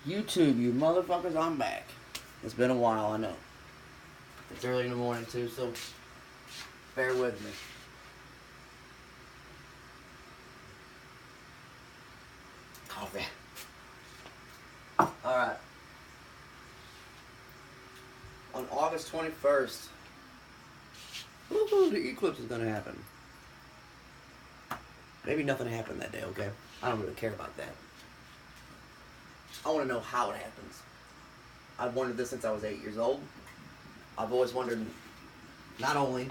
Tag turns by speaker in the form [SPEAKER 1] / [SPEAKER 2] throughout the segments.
[SPEAKER 1] YouTube, you motherfuckers, I'm back. It's been a while, I know. It's early in the morning, too, so bear with me. Coffee. Alright. On August 21st, woohoo, the eclipse is going to happen. Maybe nothing happened that day, okay? I don't really care about that. I want to know how it happens. I've wondered this since I was 8 years old. I've always wondered not only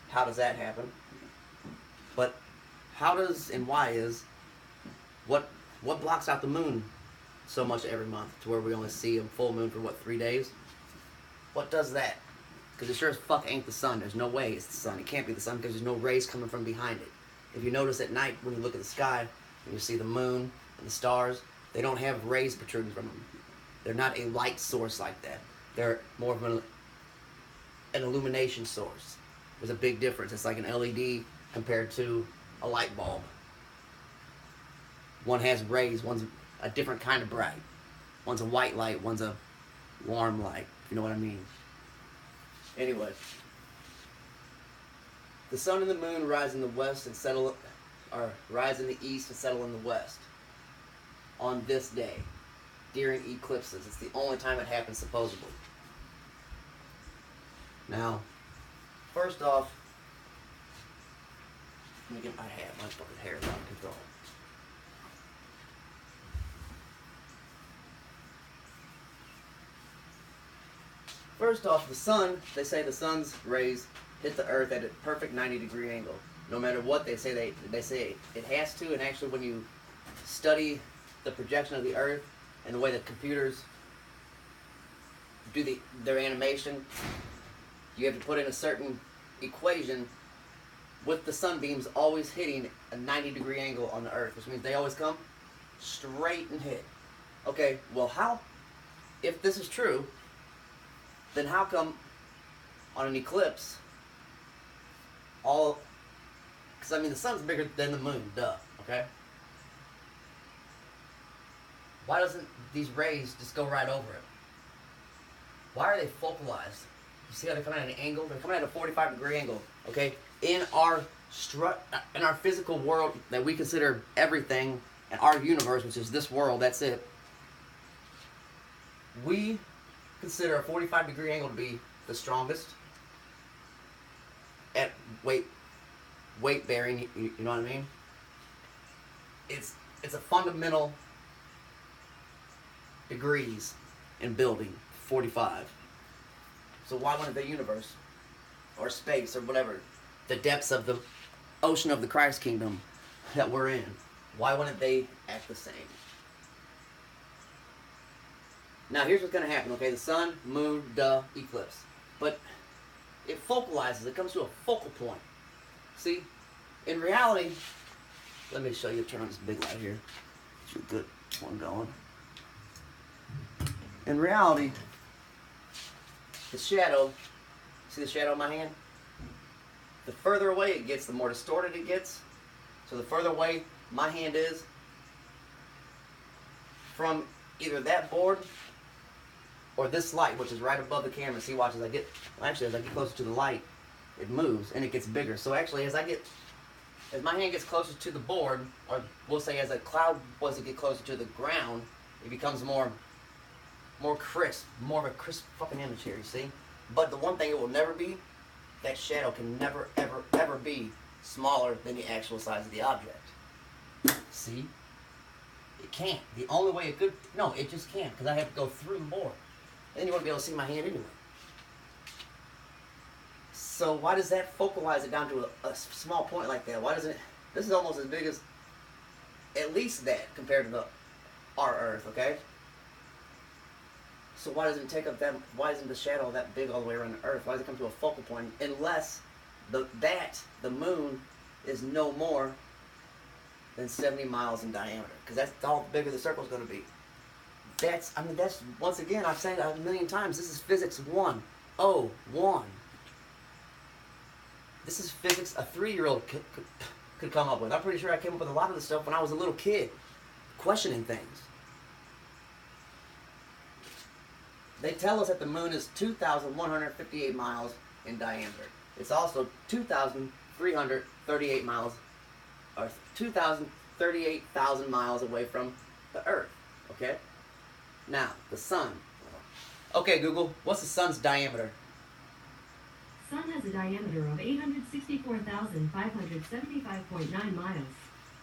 [SPEAKER 1] how does that happen, but how does and why is what blocks out the moon so much every month to where we only see a full moon for what, 3 days? What does that? Because it sure as fuck ain't the sun. There's no way it's the sun. It can't be the sun because there's no rays coming from behind it. If you notice at night when you look at the sky and you see the moon and the stars, they don't have rays protruding from them. They're not a light source like that. They're more of an illumination source. There's a big difference. It's like an LED compared to a light bulb. One has rays. One's a different kind of bright. One's a white light. One's a warm light. If you know what I mean. Anyway. The sun and the moon rise in the west and settle, or rise in the east and settle in the west on this day during eclipses. It's the only time it happens, supposedly. Now, first off, let me get my hat. My fucking hair is out of control. First off, the sun, they say the sun's rays hit the earth at a perfect 90-degree angle. No matter what they say, they say it has to, and actually when you study the projection of the earth and the way that computers do their animation, you have to put in a certain equation with the sunbeams always hitting a 90-degree angle on the earth, which means they always come straight and hit. Okay, well how, if this is true, then how come on an eclipse, because I mean the sun's bigger than the moon, duh, okay? Why doesn't these rays just go right over it? Why are they focalized? You see how they're coming at an angle? They're coming at a 45-degree angle, okay? In our physical world that we consider everything, and our universe, which is this world, that's it, we consider a 45-degree angle to be the strongest at weight bearing, you know what I mean? It's a fundamental degrees in building, 45. So why wouldn't the universe, or space, or whatever, the depths of the ocean of the Christ kingdom that we're in, why wouldn't they act the same? Now here's what's going to happen, okay? The sun, moon, eclipse. But it focalizes, it comes to a focal point. See, in reality, let me show you, turn on this big light here. Get you a good one going. In reality, the shadow, see the shadow in my hand? The further away it gets, the more distorted it gets. So the further away my hand is from either that board or this light, which is right above the camera. See, watch, as I get closer to the light, it moves and it gets bigger. So actually, as my hand gets closer to the board, or we'll say as a cloud was to get closer to the ground, it becomes more crisp, more of a crisp fucking image here, you see? But the one thing it will never be, that shadow can never, ever, ever be smaller than the actual size of the object. See? It can't. The only way it could, no, it just can't, because I have to go through the board. Then you won't be able to see my hand anyway. So why does that focalize it down to a small point like that? Why doesn't it, this is almost as big as, at least that, compared to our Earth, okay? So why doesn't it take up that, why isn't the shadow that big all the way around the Earth? Why does it come to a focal point? Unless the moon is no more than 70 miles in diameter. Because that's how bigger the circle is going to be. That's, once again, I've said it a million times, this is physics 101. This is physics a 3-year-old could come up with. I'm pretty sure I came up with a lot of this stuff when I was a little kid, questioning things. They tell us that the moon is 2,158 miles in diameter. It's also 2,338 miles, or 2,038,000 miles away from the Earth. Okay? Now, the sun. Okay, Google, what's the sun's diameter?
[SPEAKER 2] Sun has a diameter of 864,575.9 miles.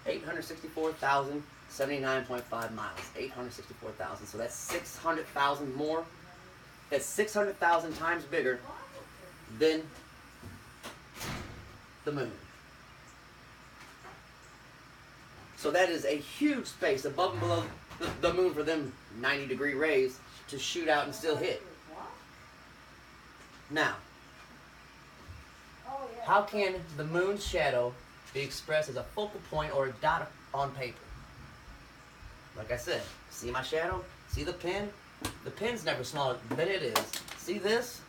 [SPEAKER 1] 864,079.5 miles. 864,000. So that's 600,000 more. That's 600,000 times bigger than the moon. So that is a huge space above and below the moon for them 90-degree rays to shoot out and still hit. Now, how can the moon's shadow be expressed as a focal point or a dot on paper? Like I said, see my shadow? See the pen? The pen's never smaller than it is. See this?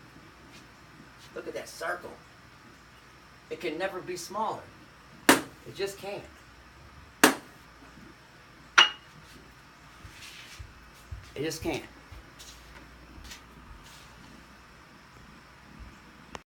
[SPEAKER 1] Look at that circle. It can never be smaller. It just can't. It just can't.